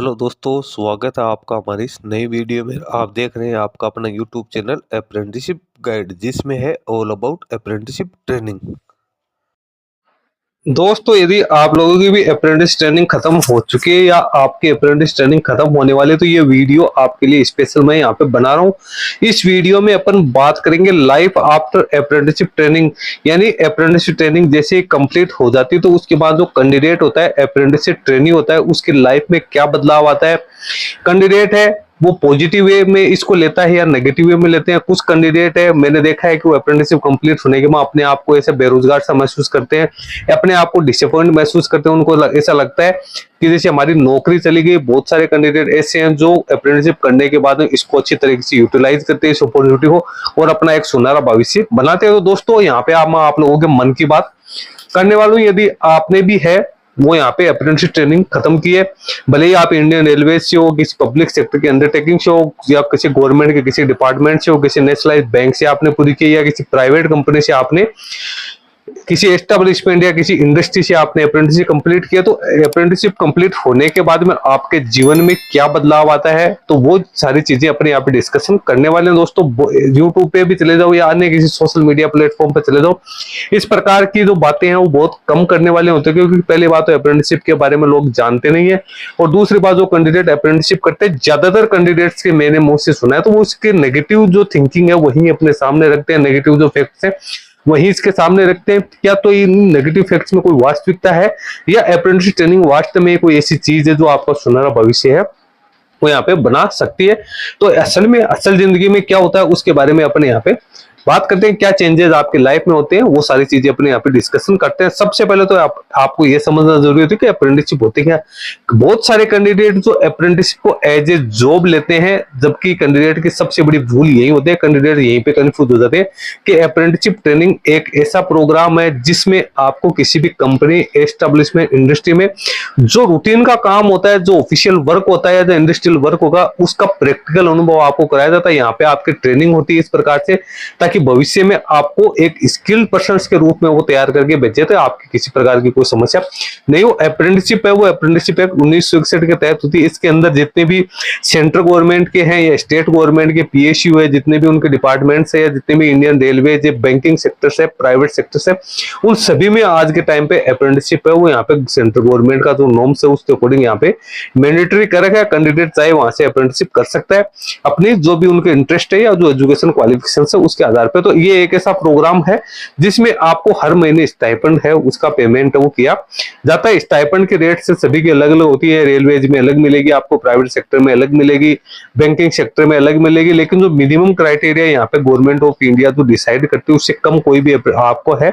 Hello दोस्तों, स्वागत है आपका हमारी इस नई वीडियो में। आप देख रहे हैं आपका अपना यूट्यूब चैनल अप्रेंटिसशिप गाइड, जिसमें है ऑल अबाउट अप्रेंटिसशिप ट्रेनिंग। दोस्तों, यदि आप लोगों की भी अप्रेंटिस ट्रेनिंग खत्म हो चुकी है या आपकी अप्रेंटिस ट्रेनिंग खत्म होने वाली है तो ये वीडियो आपके लिए स्पेशल मैं यहाँ पे बना रहा हूँ। इस वीडियो में अपन बात करेंगे लाइफ आफ्टर अप्रेंटिसशिप ट्रेनिंग, यानी अप्रेंटिसशिप ट्रेनिंग जैसे कंप्लीट हो जाती है तो उसके बाद जो कैंडिडेट होता है, अप्रेंटिसशिप ट्रेनी होता है, उसकी लाइफ में क्या बदलाव आता है। कैंडिडेट है वो पॉजिटिव वे में इसको लेता है या नेगेटिव वे में लेते हैं। कुछ कैंडिडेट है, मैंने देखा है कि वो अप्रेंटिसशिप कंप्लीट होने के बाद अपने आप को ऐसे बेरोजगार सा महसूस करते हैं, अपने आप को डिसअपॉइंट महसूस करते हैं। उनको ऐसा लगता है कि जैसे हमारी नौकरी चली गई। बहुत सारे कैंडिडेट ऐसे हैं जो अप्रेंटिसशिप करने के बाद में इसको अच्छी तरीके से यूटिलाइज करते हैं, इस अपॉर्चुनिटी को, और अपना एक सुनहरा भविष्य बनाते हैं। तो दोस्तों, यहाँ पे आप लोगों के मन की बात करने वालों, यदि आपने भी है वो यहाँ पे अप्रेंटिसशिप ट्रेनिंग खत्म की है, भले ही आप इंडियन रेलवे से हो, किसी पब्लिक सेक्टर की अंडरटेकिंग से हो, या किसी गवर्नमेंट के किसी डिपार्टमेंट से हो, किसी नेशनलाइज्ड बैंक से आपने पूरी की, या किसी प्राइवेट कंपनी से आपने, किसी एस्टेब्लिशमेंट या किसी इंडस्ट्री से आपने अप्रेंटिसशिप कंप्लीट किया, तो अप्रेंटिसशिप कंप्लीट होने के बाद में आपके जीवन में क्या बदलाव आता है, तो वो सारी चीजें अपने यहाँ पे डिस्कशन करने वाले हैं। दोस्तों, यूट्यूब पे भी चले जाओ या अन्य किसी सोशल मीडिया प्लेटफॉर्म पे चले जाओ, इस प्रकार की जो बातें हैं वो बहुत कम करने वाले होते हैं, क्योंकि पहली बात तो अप्रेंटिसशिप के बारे में लोग जानते नहीं है, और दूसरी बात जो कैंडिडेट अप्रेंटिसशिप करते हैं, ज्यादातर कैंडिडेट्स के मैंने मुंह से सुना है, तो वो उसके नेगेटिव जो थिंकिंग है वही अपने सामने रखते हैं, नेगेटिव जो फैक्ट्स हैं वही इसके सामने रखते हैं। क्या तो इन नेगेटिव फैक्ट्स में कोई वास्तविकता है, या अप्रेंटिस ट्रेनिंग वास्तव में कोई ऐसी चीज है जो आपका सुनहरा भविष्य है वो यहाँ पे बना सकती है। तो असल में असल जिंदगी में क्या होता है उसके बारे में अपन यहाँ पे बात करते हैं। क्या चेंजेस आपकी लाइफ में होते हैं वो सारी चीजें अपने यहाँ पे डिस्कशन करते हैं। सबसे पहले तो आपको ये समझना जरूरी होता है कि अप्रेंटिसशिप होती क्या। बहुत सारे कैंडिडेट जो अप्रेंटिसशिप को एज ए जॉब लेते हैं, जबकि कैंडिडेट की सबसे बड़ी भूल यही होती है, कैंडिडेट यहीं पे कंफ्यूज हो जाते हैं कि अप्रेंटिसशिप ट्रेनिंग एक ऐसा प्रोग्राम है जिसमें आपको किसी भी कंपनी, एस्टेब्लिशमेंट, इंडस्ट्री में जो रूटीन का काम होता है, जो ऑफिशियल वर्क होता है, जो इंडस्ट्रियल वर्क होगा, उसका प्रैक्टिकल अनुभव आपको कराया जाता है। यहाँ पे आपकी ट्रेनिंग होती है इस प्रकार से, ताकि भविष्य में आपको एक स्किल्ड पर्सन के रूप में वो तैयार करके भेजे, तो आपकी किसी प्रकार की कोई समस्या नहीं हो। अप्रेंटिसशिप है वो अप्रेंटिसशिप एक्ट 1961 के तहत होती है। इसके अंदर जितने भी सेंट्रल गवर्नमेंट के हैं या स्टेट गवर्नमेंट के पीएसयू है, जितने भी उनके डिपार्टमेंट्स है, या जितने भी इंडियन रेलवे, बैंकिंग सेक्टर है, प्राइवेट सेक्टर है, उन सभी में आज के टाइम पे अप्रेंटिसशिप है वो यहाँ पे सेंट्रल गवर्नमेंट का जो नॉर्म्स है उसके अकॉर्डिंग यहाँ पे मैंडेटरी कर रखा है। कैंडिडेट चाहे वहां से अप्रेंटिसशिप कर सकता है अपनी जो भी उनके इंटरेस्ट है या जो एजुकेशन क्वालिफिकेशन है उसके आधार पर। तो ये एक ऐसा प्रोग्राम है जिसमें आपको हर महीने स्टाइपेंड है उसका पेमेंट है वो किया जाता है। स्टाइपेंड के रेट से सभी की अलग अलग होती है। रेलवेज में अलग मिलेगी आपको, प्राइवेट सेक्टर में अलग मिलेगी, बैंकिंग सेक्टर में अलग मिलेगी, लेकिन जो मिनिमम क्राइटेरिया यहाँ पे गवर्नमेंट ऑफ इंडिया जो डिसाइड करती है उससे कम कोई भी आपको है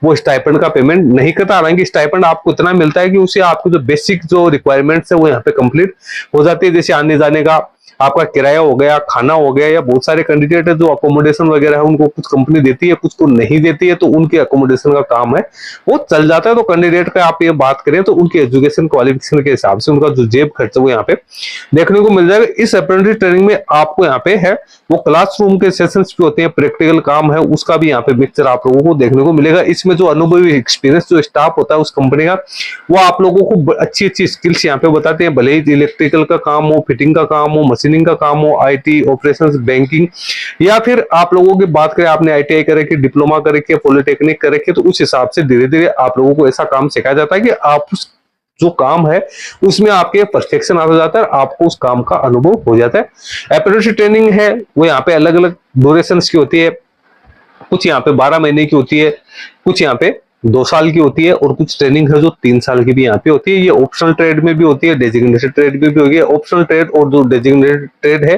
वो स्टाइपेंड का पेमेंट नहीं करता। हालांकि स्टाइपेंड आपको इतना मिलता है कि उससे आपको जो बेसिक जो रिक्वायरमेंट्स है वो यहाँ पे कंप्लीट हो जाती है, जैसे आने जाने का आपका किराया हो गया, खाना हो गया, या बहुत सारे कैंडिडेट है जो अकोमोडेशन वगैरह है उनको कुछ कंपनी देती है, कुछ को नहीं देती है, तो उनके अकोमोडेशन का काम है वो चल जाता है। तो कैंडिडेट का आप ये बात करें तो उनके एजुकेशन क्वालिफिकेशन के हिसाब से उनका जो जेब खर्च वो यहाँ पे देखने को मिल जाएगा। इस अप्रेंटिस ट्रेनिंग में आपको यहाँ पे है वो क्लासरूम के सेशंस भी होते हैं, प्रैक्टिकल काम है उसका भी यहाँ पे मिक्सचर आप लोगों को देखने को मिलेगा। इसमें जो अनुभवी एक्सपीरियंस जो स्टाफ होता है उस कंपनी का, वो आप लोगों को अच्छी अच्छी स्किल्स यहाँ पे बताते हैं, भले ही इलेक्ट्रिकल का काम हो, फिटिंग का काम हो, मशीनिंग का काम हो, आईटी, ऑपरेशंस, बैंकिंग, या फिर आप लोगों की बात करें आपने आईटीआई करे कि डिप्लोमा करे कि पॉलिटेक्निक करे कि, तो उस हिसाब से धीरे धीरे आप लोगों को ऐसा काम सिखाया जाता है कि आप जो काम है उसमें आपके परफेक्शन आ जाता है, आपको उस काम का अनुभव हो जाता है। अप्रेंटिस ट्रेनिंग है वो यहाँ पे अलग अलग ड्यूरेशन की होती है, कुछ यहाँ पे 12 महीने की होती है, कुछ यहाँ पे 2 साल की होती है, और कुछ ट्रेनिंग है जो 3 साल की भी यहाँ पे होती है। ये ऑप्शनल ट्रेड में भी होती है, डेजिग्नेटेड ट्रेड में भी होगी। ऑप्शनल ट्रेड और जो डेजिग्नेटेड ट्रेड है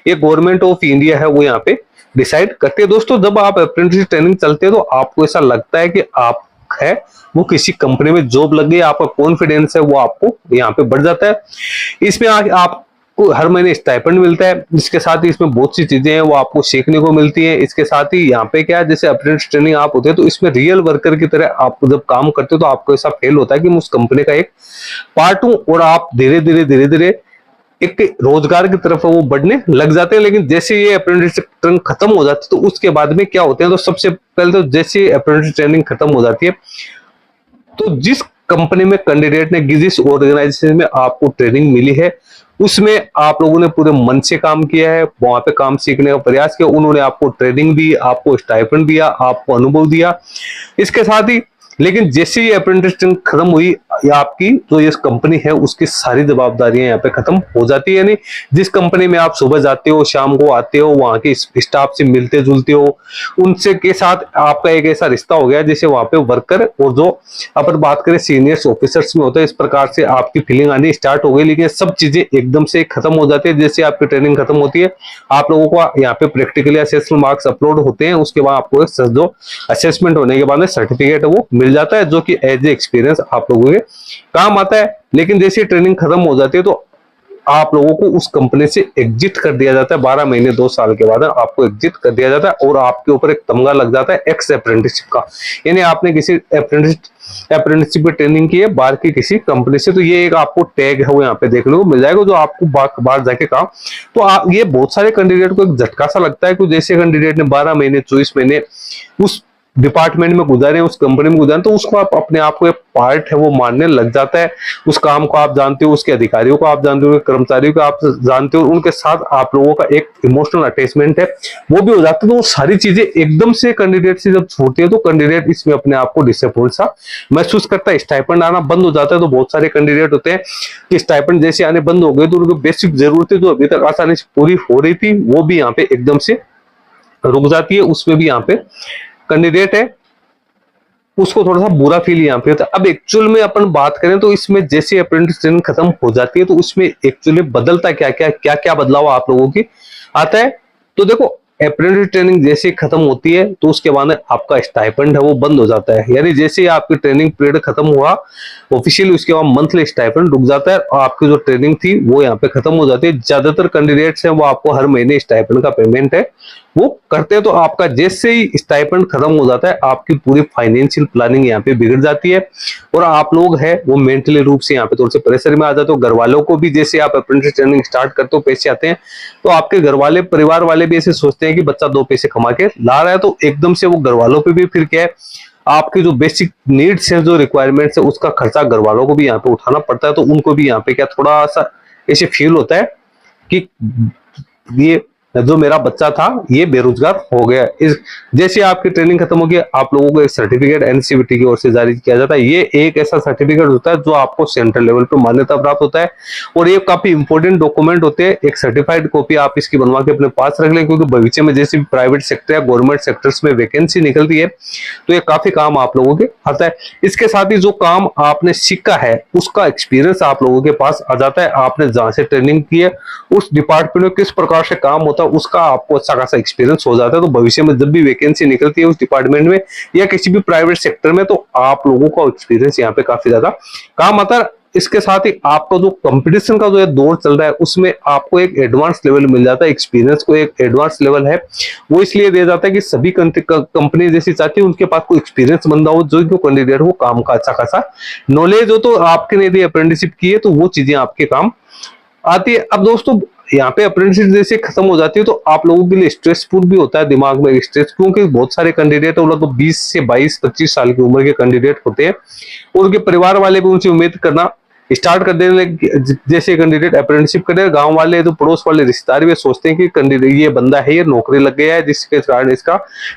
ये गवर्नमेंट ऑफ इंडिया है वो यहाँ पे डिसाइड करती है। दोस्तों, जब आप अप्रेंटिस ट्रेनिंग चलते हैं तो आपको ऐसा लगता है कि आप है वो किसी कंपनी में जॉब लग गई, आपका कॉन्फिडेंस है वो आपको यहाँ पे बढ़ जाता है। इसमें आप हर महीने स्टाइपेंड मिलता है, इसके साथ ही इसमें बहुत सी चीजें हैं वो आपको सीखने को मिलती है। इसके साथ ही यहाँ पे क्या है, जैसे अप्रेंटिस ट्रेनिंग आप होते हैं तो इसमें रियल वर्कर की तरह आप जब काम करते हो तो आपको ऐसा फील होता है कि मैं उस कंपनी का एक पार्ट हूं, और आप धीरे धीरे एक रोजगार की तरफ वो बढ़ने लग जाते हैं। लेकिन जैसे ये अप्रेंटिस ट्रेनिंग खत्म हो जाती है तो उसके बाद में क्या होते हैं, तो सबसे पहले तो जैसे अप्रेंटिस ट्रेनिंग खत्म हो जाती है तो जिस कंपनी में कैंडिडेट ने जिस ऑर्गेनाइजेशन में आपको ट्रेनिंग मिली है उसमें आप लोगों ने पूरे मन से काम किया है, वहां पे काम सीखने का प्रयास किया, उन्होंने आपको ट्रेनिंग दी, आपको स्टाइपेंड दिया, आपको अनुभव दिया। इसके साथ ही लेकिन जैसे ही अप्रेंटिस ट्रेनिंग खत्म हुई या आपकी जो ये कंपनी है उसकी सारी जवाबदारियां यहाँ पे खत्म हो जाती है। यानी जिस कंपनी में आप सुबह जाते हो, शाम को आते हो, वहां के स्टाफ से मिलते जुलते हो, उनसे के साथ आपका एक ऐसा रिश्ता हो गया जैसे वहां पे वर्कर और जो अपन बात करें सीनियर्स ऑफिसर्स में होता है, इस प्रकार से आपकी फीलिंग आनी स्टार्ट हो गई। लेकिन सब चीजें एकदम से खत्म हो जाती है जैसे आपकी ट्रेनिंग खत्म होती है। आप लोगों को यहाँ पे प्रैक्टिकली असेसमेंट मार्क्स अपलोड होते हैं, उसके बाद आपको जो असेसमेंट होने के बाद में सर्टिफिकेट वो मिल जाता है जो कि एज ए एक्सपीरियंस आप लोगों के काम आता है। लेकिन जैसे ट्रेनिंग खत्म हो जाती है तो आप लोगों को उस कंपनी से एग्जिट कर दिया जाता है। 12 महीने 2 साल के बाद आपको एग्जिट कर दिया जाता है और आपके ऊपर एक तमगा लग जाता है एक्स अप्रेंटिसशिप का। यानी आपने किसी अप्रेंटिसशिप की ट्रेनिंग की है बाहर की किसी कंपनी से, तो ये एक आपको टैग है वो यहाँ पे देखने को मिल जाएगा जो आपको बाहर जाके काम। तो ये बहुत सारे कैंडिडेट को एक झटका सा लगता है कि जैसे कैंडिडेट ने 12 महीने 24 महीने उस डिपार्टमेंट में गुजारे, उस कंपनी में गुजारे, तो उसको आप अपने आप को एक पार्ट है वो मानने लग जाता है। उस काम को आप जानते हो, उसके अधिकारियों को आप जानते हो, कर्मचारियों को आप जानते हो, उनके साथ आप लोगों का एक इमोशनल अटैचमेंट है वो भी हो जाता है। तो वो सारी चीजें एकदम से कैंडिडेट से जब छूटती है तो कैंडिडेट इसमें अपने आप को डिसअपॉइंट सा महसूस करता है। स्टाइपेंड आना बंद हो जाता है। तो बहुत सारे कैंडिडेट होते हैं कि स्टाइपेंड जैसे आने बंद हो गए तो उनको बेसिक जरूरतें जो अभी तक आसानी से पूरी हो रही थी वो भी यहाँ पे एकदम से रुक जाती है। उसमें भी यहाँ पे कैंडिडेट है उसको थोड़ा सा बुरा फील यहाँ पे होता है। अब एक्चुअल में अपन बात करें तो इसमें जैसे अप्रेंटिस ट्रेनिंग खत्म हो जाती है तो उसमें एक्चुअली बदलता क्या बदलाव आप लोगों की आता है। तो देखो अप्रेंटिस ट्रेनिंग जैसे खत्म होती है तो उसके बाद आपका स्टाइपेंड है वो बंद हो जाता है। यानी जैसे आपकी ट्रेनिंग पीरियड खत्म हुआ ऑफिशियली उसके बाद मंथली स्टाइपेंड रुक जाता है और आपकी जो ट्रेनिंग थी वो यहाँ पे खत्म हो जाती है। ज्यादातर कैंडिडेट्स हैं वो आपको हर महीने स्टाइपेंड का पेमेंट है वो करते हैं। तो आपका जैसे ही स्टाइपेंड खत्म हो जाता है आपकी पूरी फाइनेंशियल प्लानिंग यहाँ पे बिगड़ जाती है और आप लोग हैं वो मेंटली रूप से यहाँ पे थोड़े से प्रेशर में आ जाते हो। घर वालों को भी जैसे आप अप्रेंटिस ट्रेनिंग स्टार्ट करते हो पैसे आते हैं तो आपके घर वाले परिवार वाले भी ऐसे सोचते हैं कि बच्चा 2 पैसे कमा के ला रहा है, तो एकदम से वो घर वालों पे भी फिर क्या है आपकी जो बेसिक नीड्स है जो रिक्वायरमेंट्स है उसका खर्चा घर वालों को भी यहाँ पे उठाना पड़ता है। तो उनको भी यहाँ पे क्या थोड़ा सा ऐसे फील होता है कि ये जो मेरा बच्चा था ये बेरोजगार हो गया। इस जैसे आपकी ट्रेनिंग खत्म होगी आप लोगों को एक सर्टिफिकेट एनसीवीटी की ओर से जारी किया जाता है। ये एक ऐसा सर्टिफिकेट होता है जो आपको सेंट्रल लेवल पे मान्यता प्राप्त होता है और ये काफी इंपॉर्टेंट डॉक्यूमेंट होते हैं। एक सर्टिफाइड कॉपी आप इसकी बनवा के अपने पास रख लें क्योंकि भविष्य में जैसे प्राइवेट सेक्टर या गवर्नमेंट सेक्टर्स में वैकेंसी निकलती है तो ये काफी काम आप लोगों के आता है। इसके साथ ही जो काम आपने सीखा है उसका एक्सपीरियंस आप लोगों के पास आ जाता है। आपने जहां से ट्रेनिंग की है उस डिपार्टमेंट में किस प्रकार से काम होता है उसका आपको अच्छा खासा एक्सपीरियंस हो जाता है। तो भविष्य में जब भी वैकेंसी निकलती है उस डिपार्टमेंट में या किसी भी प्राइवेट सेक्टर में तो आप लोगों का एक्सपीरियंस यहाँ पे काफी ज्यादा काम आता है। इसके साथ ही आपका जो कंपटीशन का जो दौर चल रहा है उसमें आपको एक एडवांस लेवल मिल जाता है। एक्सपीरियंस को एक एडवांस लेवल है वो इसलिए दिया जाता है कि सभी कंपनी जैसी चाहती है उनके पास कोई एक्सपीरियंस बंदा हो जो कैंडिडेट हो काम का अच्छा खासा नॉलेज हो। तो आपके ने यदि अप्रेंटिसशिप की है तो वो चीजें आपके काम आती है। अब दोस्तों यहाँ पे अप्रेंटिसशिप जैसे खत्म हो जाती है तो आप लोगों के लिए स्ट्रेसफुल भी होता है, दिमाग में स्ट्रेस, क्योंकि बहुत सारे कैंडिडेट है वो लोग 20 से 22-25 साल की उम्र के कैंडिडेट होते हैं और उनके परिवार वाले भी उनसे उम्मीद करना स्टार्ट कर देने जैसे कैंडिडेट अप्रेंटिसशिप करे। गांव वाले तो पड़ोस वाले रिश्तेदार भी सोचते हैं कि कैंडिडेट ये बंदा है ये नौकरी लग गया है जिसके कारण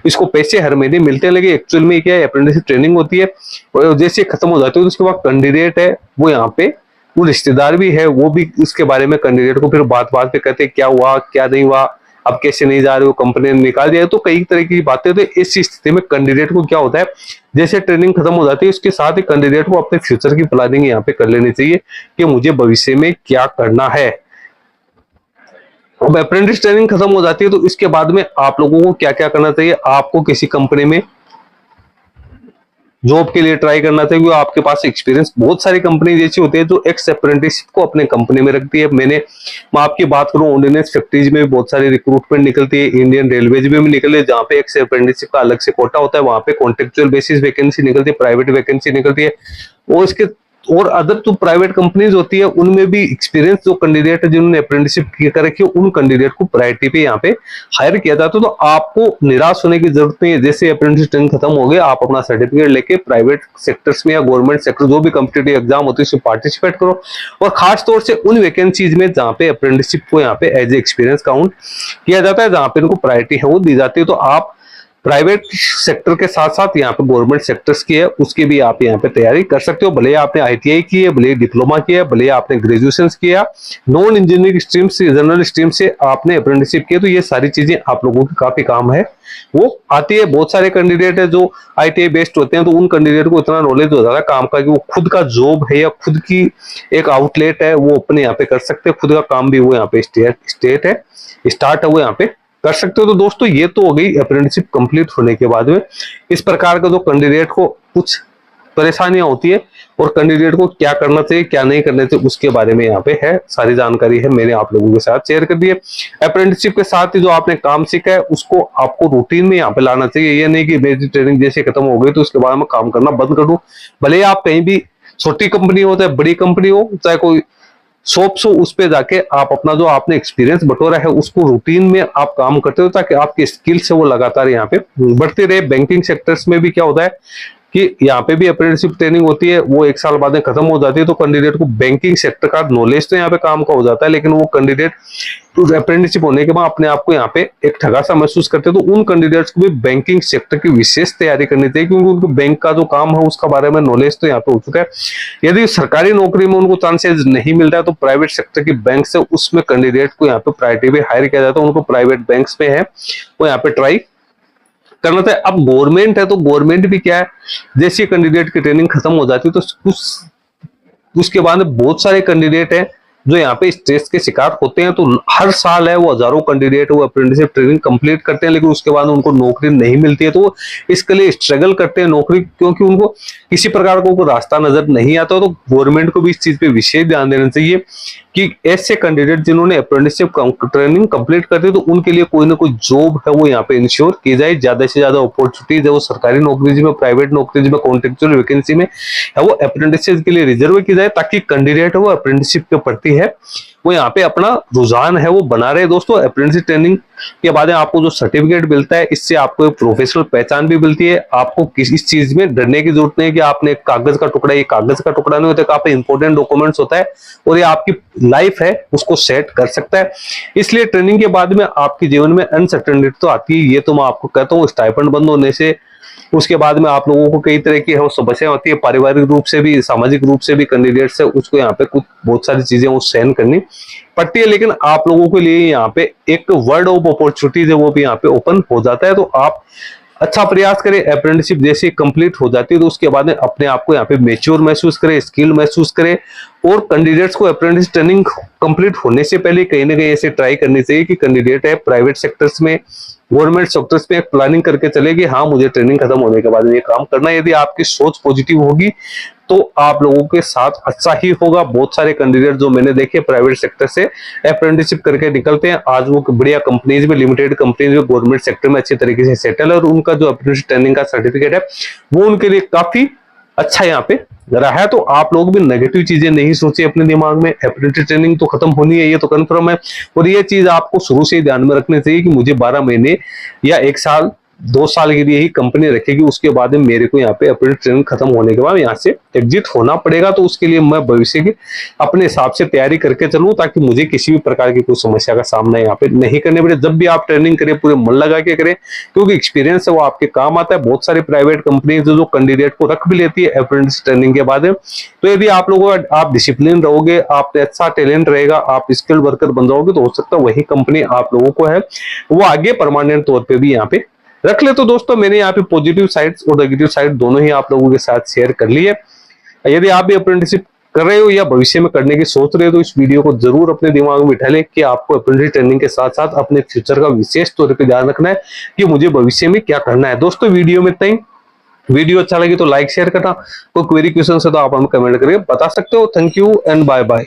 इसको पैसे हर महीने मिलते हैं। लेकिन एक्चुअल में क्या है अप्रेंटिसशिप ट्रेनिंग होती है और जैसे खत्म हो जाती है तो उसके बाद कैंडिडेट है वो यहाँ पे वो रिश्तेदार भी है वो भी इसके बारे में कैंडिडेट को फिर बात पे कहते हैं क्या हुआ क्या नहीं हुआ, अब कैसे नहीं जा रहे हो, कंपनी ने निकाल दिया। तो कई तरह की बातें होती है। इस स्थिति में कैंडिडेट को क्या होता है जैसे ट्रेनिंग खत्म हो जाती है उसके साथ ही कैंडिडेट को अपने फ्यूचर की प्लानिंग यहाँ पे कर लेनी चाहिए कि मुझे भविष्य में क्या करना है। अब अप्रेंटिस ट्रेनिंग खत्म हो जाती है तो इसके बाद में आप लोगों को क्या क्या करना चाहिए। आपको किसी कंपनी में जॉब के लिए ट्राई करना चाहिए क्योंकि आपके पास एक्सपीरियंस बहुत सारी कंपनी जैसी होती है जो एक्स अप्रेंटिसशिप को अपने कंपनी में रखती है। मैं आपकी बात करूं ऑर्डिनेंस फैक्ट्रीज में भी बहुत सारी रिक्रूटमेंट निकलती है, इंडियन रेलवेज में भी निकले है जहां पे एक्स अप्रेंटिसशिप का अलग से कोटा होता है, वहां पे कॉन्ट्रेक्चुअल बेसिस वैकेंसी निकलती है, प्राइवेट वैकेंसी निकलती है। और इसके और अदर जो प्राइवेट कंपनीज होती है उनमें भी एक्सपीरियंस जो कैंडिडेट है जिन्होंने अप्रेंटिसशिप कर रखी है उन कैंडिडेट को प्रायोरिटी पे यहाँ पे हायर किया जाता है। तो आपको निराश होने की जरूरत नहीं है। जैसे अप्रेंटिस ट्रेनिंग खत्म हो गया, आप अपना सर्टिफिकेट लेके प्राइवेट सेक्टर्स में या गवर्नमेंट सेक्टर जो भी कॉम्पिटिटिव एग्जाम होती है उसमें पार्टिसिपेट करो, और खास तौर से उन वैकेंसीज में जहाँ पे अप्रेंटिसशिप को यहाँ पे एज ए एक्सपीरियंस काउंट किया जाता है, जहाँ पे इनको प्रायोरिटी है वो दी जाती है। तो आप प्राइवेट सेक्टर के साथ साथ यहाँ पे गवर्नमेंट सेक्टर्स की है उसकी भी आप यहाँ पे तैयारी कर सकते हो। भले आपने आईटीआई की है, भले डिप्लोमा किया है, भले आपने ग्रेजुएशन किया, नॉन इंजीनियरिंग स्ट्रीम से, जनरल स्ट्रीम से आपने अप्रेंटिसशिप किया, तो ये सारी चीजें आप लोगों की काफी काम है वो आती है। बहुत सारे कैंडिडेट है जो आईटीआई बेस्ड होते हैं, तो उन कैंडिडेट को इतना नॉलेज हो जाता है काम का कि वो खुद का जॉब है या खुद की एक आउटलेट है वो अपने यहाँ पे कर सकते हैं, खुद का काम भी वो यहाँ पे स्टार्ट है वो यहाँ पे कर सकते हो। तो दोस्तों ये तो हो गई अप्रेंटिसशिप कंप्लीट होने के बाद में इस प्रकार का जो कैंडिडेट को कुछ परेशानियां होती है और कैंडिडेट को क्या करना चाहिए क्या नहीं करना चाहिए उसके बारे में यहाँ पे है सारी जानकारी है मैंने आप लोगों के साथ शेयर कर दी है। अप्रेंटिसशिप के साथ ही जो आपने काम सीखा है उसको आपको रूटीन में यहाँ पे लाना चाहिए। ये नहीं कि मेरी ट्रेनिंग जैसे खत्म हो गई तो उसके बाद मैं काम करना बंद कर दूं। भले ही आप कहीं भी छोटी कंपनी हो चाहे बड़ी कंपनी हो चाहे कोई शॉप्स हो, उस पे जाके आप अपना जो आपने एक्सपीरियंस बटोरा है उसको रूटीन में आप काम करते हो ताकि आपकी स्किल्स है वो लगातार यहाँ पे बढ़ते रहे। बैंकिंग सेक्टर्स में भी क्या होता है कि यहाँ पे भी अप्रेंटिसशिप ट्रेनिंग होती है, वो 1 साल बाद में खत्म हो जाती है, तो कैंडिडेट को बैंकिंग सेक्टर का नॉलेज तो यहाँ पे काम का हो जाता है, लेकिन वो कैंडिडेट अप्रेंटिसशिप होने के बाद अपने आप को यहाँ पे एक ठगा सा महसूस करते हैं। तो उन कैंडिडेट्स को भी बैंकिंग सेक्टर की विशेष तैयारी करनी चाहिए क्योंकि उनको बैंक का जो काम है उसका बारे में नॉलेज तो यहाँ पे हो चुका है। यदि सरकारी नौकरी में उनको चांसेस नहीं मिल रहा है तो प्राइवेट सेक्टर की बैंक से उसमें कैंडिडेट को यहाँ पे प्रायोरिटी पे हायर किया जाता है, उनको प्राइवेट बैंक्स में है वो यहाँ पे ट्राई करना था। अब गवर्नमेंट है तो गवर्नमेंट भी क्या है, जैसे कैंडिडेट की ट्रेनिंग खत्म हो जाती है तो उसके बाद बहुत सारे कैंडिडेट हैं जो यहाँ पे स्ट्रेस के शिकार होते हैं। तो हर साल है वो हजारों कैंडिडेट वो अप्रेंटिसशिप ट्रेनिंग कंप्लीट करते हैं लेकिन उसके बाद उनको नौकरी नहीं मिलती है, तो इसके लिए स्ट्रगल करते हैं नौकरी क्योंकि उनको किसी प्रकार का कोई रास्ता नजर नहीं आता। तो गवर्नमेंट को भी इस चीज पे विशेष ध्यान देना चाहिए कि ऐसे कैंडिडेट जिन्होंने अप्रेंटिसशिप ट्रेनिंग कंप्लीट कर दी तो उनके लिए कोई ना कोई जॉब है वो यहाँ पे इंश्योर की जाए। ज्यादा से ज्यादा अपॉर्चुनिटीज है वो सरकारी नौकरी में, प्राइवेट नौकरी में, कॉन्ट्रेक्चुअल वैकेंसी में है वो अप्रेंटिसशिप के लिए रिजर्व की जाए ताकि कैंडिडेट है वो अप्रेंटिसशिप के प्रति है वो यहाँ पे अपना रुझान है वो बना रहे। दोस्तों अप्रेंटिसशिप ट्रेनिंग के बाद आपको जो सर्टिफिकेट मिलता है इससे आपको एक प्रोफेशनल पहचान भी मिलती है। आपको किसी चीज में डरने की जरूरत नहीं है कि आपने कागज का टुकड़ा, ये कागज का टुकड़ा नहीं होता, आप इंपॉर्टेंट डॉक्यूमेंट्स होता है और ये आपकी लाइफ है उसको सेट कर सकता है। इसलिए ट्रेनिंग के बाद में आपके जीवन में अनसर्टेनिटी तो आती है, ये तो मैं आपको कहता हूँ। स्टाइपेंड बंद होने से उसके बाद में आप लोगों को कई तरह की है समस्या होती है, पारिवारिक रूप से भी सामाजिक रूप से भी कैंडिडेट्स है उसको यहाँ पे कुछ बहुत सारी चीजें वो सहन करनी पड़ती है, लेकिन आप लोगों के लिए यहाँ पे एक वर्ल्ड ऑफ अपॉर्चुनिटीज है वो भी यहाँ पे ओपन हो जाता है। तो आप अच्छा प्रयास करें। अप्रेंटिसशिप जैसे कंप्लीट हो जाती है तो उसके बाद अपने आप को यहाँ पे मेच्योर महसूस करें, स्किल महसूस करें और कैंडिडेट्स को अप्रेंटिस ट्रेनिंग कंप्लीट होने से पहले कहीं ना कहीं ऐसे ट्राई करनी चाहिए कि कैंडिडेट है प्राइवेट सेक्टर्स में, गवर्नमेंट सेक्टर्स में एक प्लानिंग करके चले कि हाँ मुझे ट्रेनिंग खत्म होने के बाद ये काम करना है। यदि आपकी सोच पॉजिटिव होगी तो आप लोगों के साथ अच्छा ही होगा। बहुत सारे कैंडिडेट जो मैंने देखे प्राइवेट सेक्टर से अप्रेंटिसशिप करके निकलते हैं, आज वो बढ़िया कंपनीज में, लिमिटेड कंपनीज में, गवर्नमेंट सेक्टर में अच्छी तरीके से सेटल है और उनका जो अप्रेंटिस ट्रेनिंग का सर्टिफिकेट है वो उनके लिए काफी अच्छा यहाँ पे रहा है। तो आप लोग भी नेगेटिव चीजें नहीं सोचे अपने दिमाग में। अप्रेंटिस ट्रेनिंग तो खत्म होनी है ये तो कंफर्म है और ये चीज आपको शुरू से ही ध्यान में रखनी चाहिए कि मुझे 12 महीने या 1 साल 2 साल के लिए ही कंपनी रखेगी, उसके बाद में मेरे को यहाँ पे अप्रेंटिस ट्रेनिंग खत्म होने के बाद यहाँ से एग्जिट होना पड़ेगा। तो उसके लिए मैं भविष्य की अपने हिसाब से तैयारी करके चलूं ताकि मुझे किसी भी प्रकार की कोई समस्या का सामना यहाँ पे नहीं करने पड़े। जब भी आप ट्रेनिंग करें पूरे मन लगा के करें क्योंकि एक्सपीरियंस है वो आपके काम आता है। बहुत सारी प्राइवेट कंपनी जो कैंडिडेट को रख भी लेती है अप्रेंटिस ट्रेनिंग के बाद, तो यदि आप लोगों आप डिसिप्लिन रहोगे, आप अच्छा टैलेंट रहेगा, आप स्किल्ड वर्कर बन जाओगे तो हो सकता है वही कंपनी आप लोगों को है वो आगे परमानेंट तौर पर भी यहाँ पे रख ले। तो दोस्तों मैंने यहाँ पे पॉजिटिव साइड्स और नेगेटिव साइड दोनों ही आप लोगों के साथ शेयर कर ली है। यदि आप भी अप्रेंटिसशिप कर रहे हो या भविष्य में करने की सोच रहे हो तो इस वीडियो को जरूर अपने दिमाग में बिठा लें कि आपको अप्रेंटिस ट्रेनिंग के साथ साथ अपने फ्यूचर का विशेष तौर पर ध्यान रखना है कि मुझे भविष्य में क्या करना है। दोस्तों वीडियो में इतना ही। वीडियो अच्छा लगे तो लाइक शेयर करना, कोई क्वेरी क्वेश्चन है तो आप हमें कमेंट करके बता सकते हो। Thank you and bye bye.